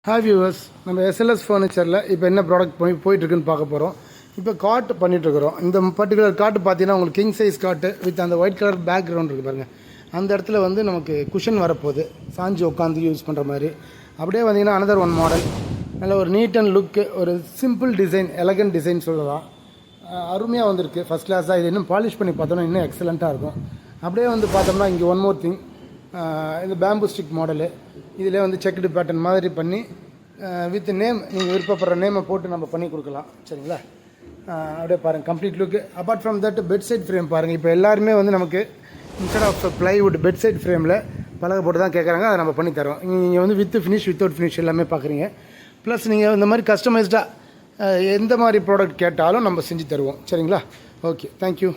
Hi viewers, நம்ம SLS ஃபர்னிச்சரில் இப்போ என்ன ப்ராடக்ட் போயிட்டுருக்குன்னு பார்க்க போகிறோம். இப்போ காட் பண்ணிகிட்ருக்குறோம். இந்த பர்டிகுலர் காட்டு பார்த்தீங்கன்னா உங்களுக்கு கிங் சைஸ் காட்டு வித் அந்த ஒயிட் கலர் பேக்ரவுண்ட் இருக்குது பாருங்கள். அந்த இடத்துல வந்து நமக்கு குஷன் வரப்போகுது, சாஞ்சி உட்காந்து யூஸ் பண்ணுற மாதிரி. அப்படியே வந்தீங்கன்னா அனதர் ஒன் மாடல், நல்ல ஒரு நீட் அண்ட் லுக்கு, ஒரு சிம்பிள் டிசைன், எலகண்ட் டிசைன் சொல்லலாம். அருமையாக வந்திருக்கு, ஃபஸ்ட் கிளாஸாக. இது இன்னும் பாலிஷ் பண்ணி பார்த்தோன்னா இன்னும் எக்ஸலண்ட்டாக இருக்கும். அப்படியே வந்து பார்த்தோம்னா இங்கே ஒன் மோர் திங், இது பேம்பு ஸ்டிக் மாடலு. இதிலே வந்து செக்குடு பேட்டர்ன் மாதிரி பண்ணி வித் நேம், நீங்கள் விருப்பப்படுற நேமை போட்டு நம்ம பண்ணி கொடுக்கலாம். சரிங்களா? அப்படியே பாருங்கள் complete look. Apart from that bed side frame பாருங்கள். இப்போ எல்லாருமே வந்து நமக்கு instead of plywood bed side ஃப்ரேமில் பலகை போட்டு தான் கேட்குறாங்க. அதை நம்ம பண்ணி தரோம். நீங்கள் வந்து வித் ஃபினிஷ் வித்தவுட் ஃபினிஷ் எல்லாமே பார்க்குறீங்க. ப்ளஸ் நீங்கள் இந்த மாதிரி கஸ்டமைஸ்டாக எந்த மாதிரி ப்ராடக்ட் கேட்டாலும் நம்ம செஞ்சு தருவோம். சரிங்களா? Okay, thank you.